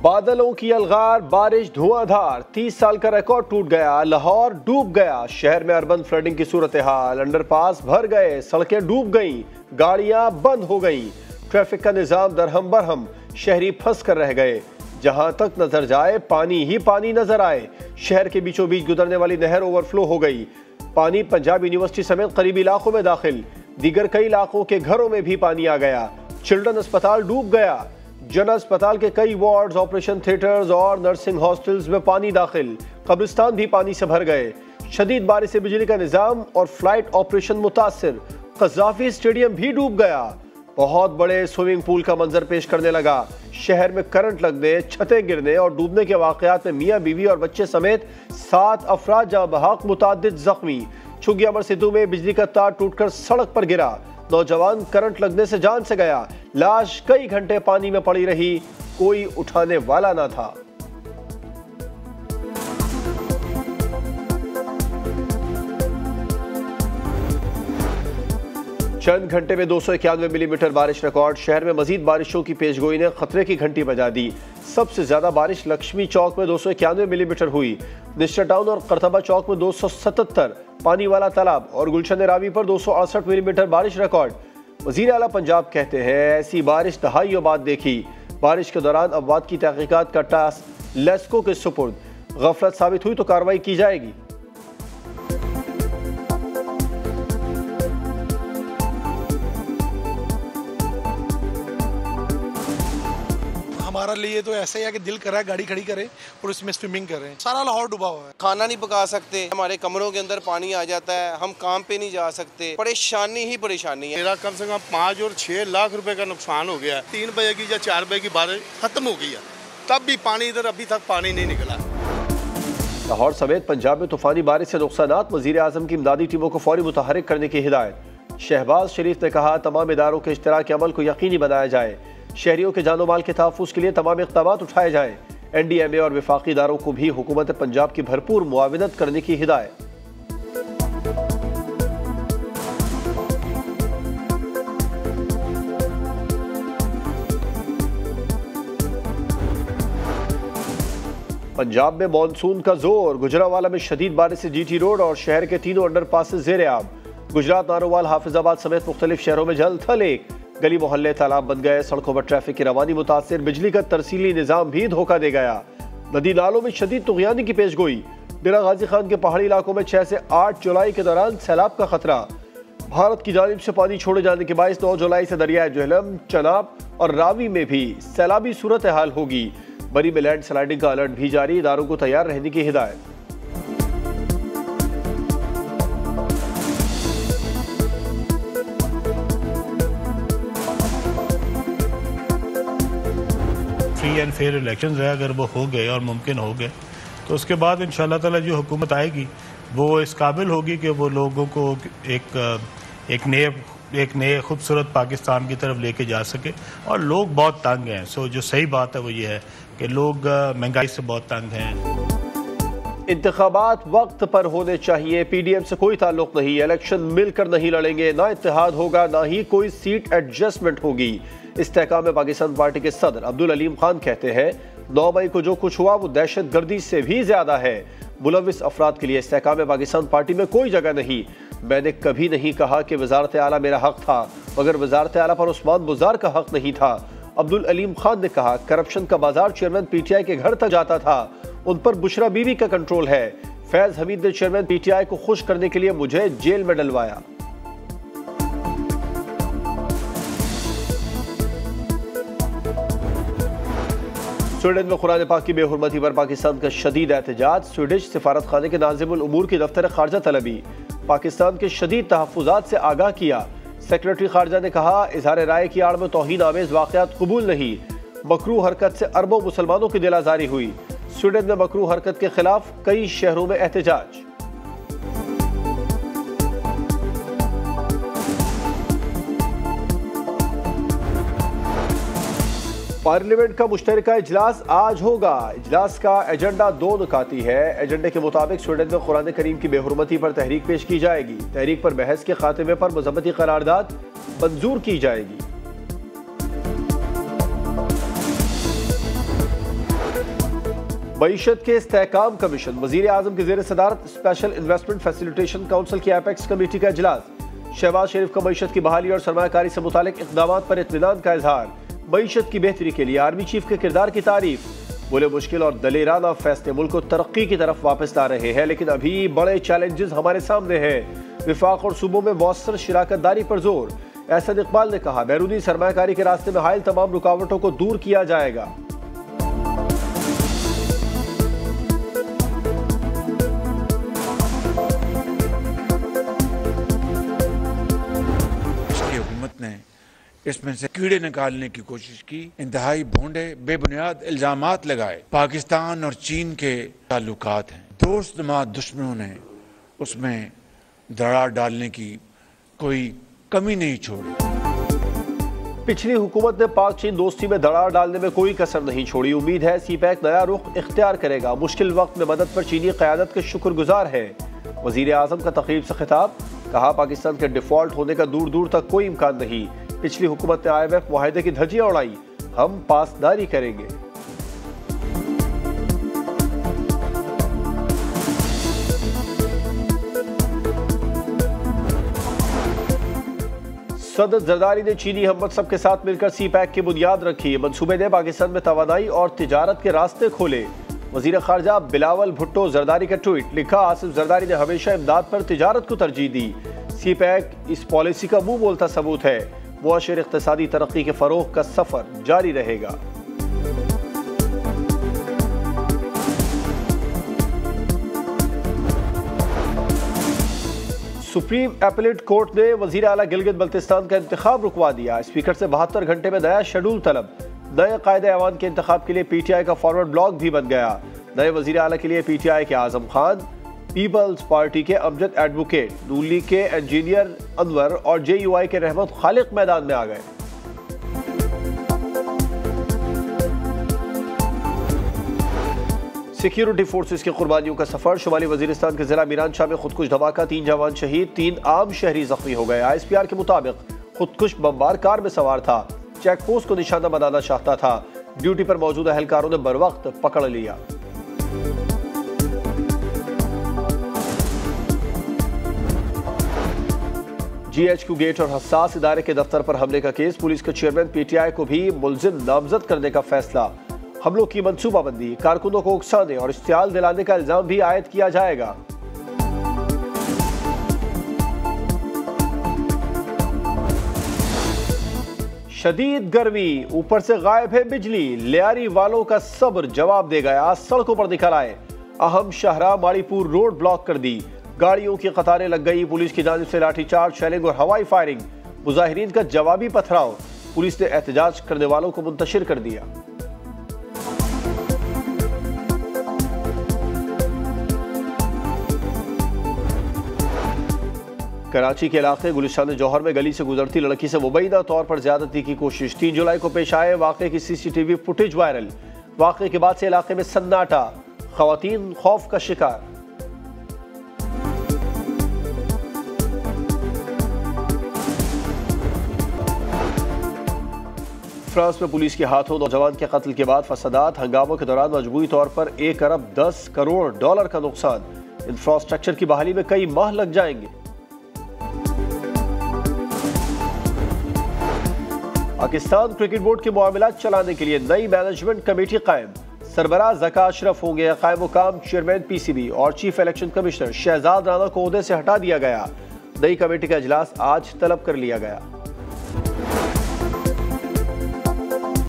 बादलों की अलगार, बारिश धुआंधार, 30 साल का रिकॉर्ड टूट गया। लाहौर डूब गया। शहर में अर्बन फ्लडिंग की सूरत हाल। अंडरपास भर गए, सड़कें डूब गईं, गाड़ियां बंद हो गईं, ट्रैफिक का निजाम दरहम बरहम, शहरी फंस कर रह गए। जहां तक नजर जाए पानी ही पानी नजर आए। शहर के बीचों बीच गुजरने वाली नहर ओवरफ्लो हो गई। पानी पंजाब यूनिवर्सिटी समेत करीबी इलाकों में दाखिल। दीगर कई इलाकों के घरों में भी पानी आ गया। चिल्ड्रन अस्पताल डूब गया। जनरल अस्पताल के कई वार्ड्स, ऑपरेशन थिएटर्स और नर्सिंग हॉस्टल्स में पानी दाखिल। कब्रिस्तान भी पानी से भर गए। शदीद बारिश से बिजली का निजाम और फ्लाइट ऑपरेशन मुतासिर। कज़ाफी स्टेडियम भी डूब गया। बहुत बड़े स्विमिंग पूल का मंजर पेश करने लगा। शहर में करंट लगने, छतें गिरने और डूबने के वाकयात में मियां बीवी और बच्चे समेत 7 अफराद जाँ बहक, मुतादिद जख्मी। छुग्गी अमर सिद्धू में बिजली का तार टूटकर सड़क पर गिरा। नौजवान करंट लगने से जान से गया। लाश कई घंटे पानी में पड़ी रही, कोई उठाने वाला ना था। चंद घंटे में 291 मिलीमीटर बारिश रिकॉर्ड। शहर में मजीद बारिशों की पेशगोई ने खतरे की घंटी बजा दी। सबसे ज्यादा बारिश लक्ष्मी चौक में 291 मिलीमीटर हुई। निश्चर टाउन और करतबा चौक में 277, पानी वाला तालाब और गुलशन रावी पर 268 मिलीमीटर बारिश रिकॉर्ड। वजीर आला पंजाब कहते हैं ऐसी बारिश दहाइयों बाद देखी। बारिश के दौरान अमवात की तहकीकात का टास्क लेस्को के सुपुर्द। गफलत साबित हुई तो कार्रवाई की जाएगी। हमारा लिए तो ऐसा ही है कि दिल कर रहा है गाड़ी खड़ी करें और उसमें स्विमिंग करें। सारा लाहौर डूबा हुआ है। खाना नहीं पका सकते, हमारे कमरों के अंदर पानी आ जाता है, हम काम पे नहीं जा सकते। परेशानी ही परेशानी है। मेरा कम से कम 5 और 6 लाख रुपए का नुकसान हो गया है। 3 बजे की या 4 बजे की बारिश खत्म हो गई है, तब भी पानी इधर अभी तक पानी नहीं निकला। लाहौर समेत पंजाब में तूफानी बारिश से नुकसानात। वजीर आजम की इमदादी टीमों को फौरी मुतहरिक करने की हिदायत। शहबाज शरीफ ने कहा तमाम इदारों के इश्तराकी अमल को यकीनी बनाया जाए। शहरियों के जानो माल के तहफ़्फ़ुज़ के लिए तमाम इक़दामात उठाए जाएँ। NDMA और वफाकी इदारों को भी हुकूमत पंजाब की भरपूर मुआविनत करने की हिदायत। पंजाब में मानसून का जोर। गुजरावाला में शदीद बारिश से GT रोड और शहर के तीनों अंडरपासेस ज़ेर-ए-आब। गुजरात, नारोवाल, हाफिजाबाद समेत मुख्तलिफ शहरों में जल थल एक। गली मोहल्ले तालाब बन गए। सड़कों पर ट्रैफिक की रवानी मुतासिर। बिजली का तरसीली निजाम भी धोखा दे गया। नदी नालों में शदीद तुग़यानी की पेशगोई। डेरा गाजी खान के पहाड़ी इलाकों में 6 से 8 जुलाई के दौरान सैलाब का खतरा। भारत की जानिब से पानी छोड़े जाने के बायस 9 जुलाई से दरियाए झेलम, चनाब और रावी में भी सैलाबी सूरत हाल होगी। बरी में लैंड स्लाइडिंग का अलर्ट भी जारी। इदारों को तैयार रहने की हिदायत। फ्री एंड फेयर इलेक्शन है, अगर वो हो गए और मुमकिन हो गए तो उसके बाद इंशाल्लाह ताला जो हुकूमत आएगी वो इस काबिल होगी कि वो लोगों को एक नए खूबसूरत पाकिस्तान की तरफ लेके जा सके। और लोग बहुत तंग हैं। सो जो सही बात है वो ये है कि लोग महंगाई से बहुत तंग हैं। इंतखाबात वक्त पर होने चाहिए। PDM से कोई ताल्लुक नहीं। इलेक्शन मिलकर नहीं लड़ेंगे, ना इत्तेहाद होगा, ना ही कोई सीट एडजस्टमेंट होगी। इस्तेहकाम में पाकिस्तान पार्टी के सदर अब्दुल अलीम खान कहते हैं 9 मई को जो कुछ हुआ वो दहशत गर्दी से भी ज्यादा है। मुलविस अफराद के लिए इस्तेहकाम में पाकिस्तान पार्टी में कोई जगह नहीं। मैंने कभी नहीं कहा कि वजारत आला मेरा हक था, मगर वजारत आला पर उस्मान बुज़ार का हक नहीं था। अब्दुल अलीम खान ने कहा करप्शन का बाजार चेयरमैन PTI के घर तक जाता था, उन पर बुशरा बीवी का कंट्रोल है। फैज हमीद ने चेयरमैन PTI को खुश करने के लिए मुझे जेल में डलवाया। स्वीडन में कुरान पाक की बेहुरमती पर पाकिस्तान का शदीद एहतजाज। स्वीडिश सिफारत खाने के नाज़िमुल उमूर की दफ्तर खारजा तलबी। पाकिस्तान के शदीद तहफ़्फ़ुज़ात से आगाह किया। सेक्रेटरी खारजा ने कहा इजहार राय की आड़ में तौहीन आमेज़ वाक़यात कबूल नहीं। मकरू हरकत से अरबों मुसलमानों की दिल आज़ारी हुई। स्वीडन में मकरू हरकत के खिलाफ कई शहरों में एहतजाज। पार्लियामेंट का मुश्तरका इजलास आज होगा। इजलास का एजेंडा 2 नुकाती है। एजेंडे के मुताबिक स्वीडन में कुरान करीम की बेहुरमती पर तहरीक पेश की जाएगी। तहरीक पर बहस के खात्मे पर मज़म्मती करारदाद मंजूर की जाएगी। मईशत के इस्तेहकाम कमीशन, वजीर आजम की ज़ेर सदारत स्पेशल इन्वेस्टमेंट फैसिलिटेशन काउंसिल की एपेक्स कमेटी का इजलास। शहबाज शरीफ का मईशत की बहाली और सरमाकारी से मुतालिक इक़दामात पर इत्मीनान का इजहार। मईशत की बेहतरी के लिए आर्मी चीफ के किरदार की तारीफ। बोले मुश्किल और दलेराना फैसले मुल्क को तरक्की की तरफ वापस ला रहे हैं, लेकिन अभी बड़े चैलेंजेस हमारे सामने हैं। विफाक और सूबों में मौसर शराकत दारी पर जोर। एहसन इकबाल ने कहा, बैरूनी सरमाकारी के रास्ते में हायल तमाम रुकावटों को दूर किया जाएगा। इसमें से कीड़े निकालने की कोशिश की, इंतहाई भोंडे बेबुनियाद इल्जामात लगाए। पाकिस्तान और चीन के ताल्लुकात हैं, दोस्त नुमा दुश्मनों ने उसमें दरार डालने की कोई कमी नहीं छोड़ी। पिछली हुकूमत ने पाक चीन दोस्ती में दरार डालने में कोई कसर नहीं छोड़ी। उम्मीद है सीपैक नया रुख इख्तियार करेगा। मुश्किल वक्त में मदद पर चीनी क़यादत के शुक्रगुजार है। वजीर आजम का तकरीब से खिताब, कहा पाकिस्तान के डिफॉल्ट होने का दूर दूर तक कोई इम्कान नहीं। पिछली हुकूमत ने IMF मुआहदे की धज्जियां उड़ाई, हम पासदारी करेंगे। सदर जरदारी ने चीनी हममनसब के साथ मिलकर सीपैक की बुनियाद रखी। मंसूबे ने पाकिस्तान में तवानाई और तिजारत के रास्ते खोले। वजीर खारजा बिलावल भुट्टो जरदारी का ट्वीट, लिखा आसिफ जरदारी ने हमेशा इमदाद पर तिजारत को तरजीह दी। सीपैक इस पॉलिसी का मुंह बोलता सबूत है। मुआशर इक़्तिसादी तरक्की के फ़रोग़ का सफ़र जारी रहेगा। सुप्रीम एपलेट कोर्ट ने वज़ीर आला गिलगित बल्तिस्तान का इंतखाब रुकवा दिया। स्पीकर से 72 घंटे में नया शेड्यूल तलब। नए कायदे ऐवान के इंतखाब के लिए PTI का फॉरवर्ड ब्लॉक भी बन गया। नए वज़ीर आला के लिए PTI के आज़म खान, पीपल्स पार्टी के अमजद एडवोकेट, नून लीग के इंजीनियर अनवर और JUI के रहमत खालिक मैदान में आ गए। सिक्योरिटी फोर्सेस की कुर्बानियों का सफर। शुमाली वजीरिस्तान के जिला मीरानशाह में खुदकुश धमाका, 3 जवान शहीद, 3 आम शहरी जख्मी हो गए। ISPR के मुताबिक खुदकुश बमबार कार में सवार था, चेक पोस्ट को निशाना बनाना चाहता था। ड्यूटी पर मौजूद अहलकारों ने बर वक्त पकड़ लिया। GHQ गेट और हसास इदारे के दफ्तर पर हमले का केस। पुलिस के चेयरमैन PTI को भी मुल्जिम नामजद करने का फैसला। हमलों की मंसूबाबंदी, कारकुनों को उकसाने और इश्तियाल दिलाने का इल्जाम भी आयद किया जाएगा। शदीद गर्मी, ऊपर से गायब है बिजली। लियारी वालों का सब्र जवाब दे गया, सड़कों पर निकल आए। अहम शाहराह माड़ीपुर रोड ब्लॉक कर दी, गाड़ियों की कतारें लग गई। पुलिस की जानिब से लाठीचार्ज, शेलिंग और हवाई फायरिंग। मुजाहिरीन का जवाबी पथराव। पुलिस ने एहतजाज करने वालों को मुंतशिर कर दिया। कराची के इलाके गुलिस्तान जौहर में गली से गुजरती लड़की से मुबैना तौर पर ज्यादती की कोशिश। 3 जुलाई को पेश आए वाक़े की CCTV फुटेज वायरल। वाक़े के बाद से इलाके में सन्नाटा, ख़वातीन खौफ का शिकार। फ्रांस में पुलिस के हाथों नौजवान के कत्ल के बाद फसादात, हंगामों के दौरान मजबूरी तौर पर $1 अरब 10 करोड़ का नुकसान। इंफ्रास्ट्रक्चर की बहाली में कई माह लग जाएंगे। पाकिस्तान क्रिकेट बोर्ड के मामलात चलाने के लिए नई मैनेजमेंट कमेटी कायम। सरबराह ज़का अशरफ होंगे कायम मुकाम। चेयरमैन PCB और chief election commissioner Shahzad Rana को ओहदे से हटा दिया गया। नई कमेटी का इजलास आज तलब कर लिया गया।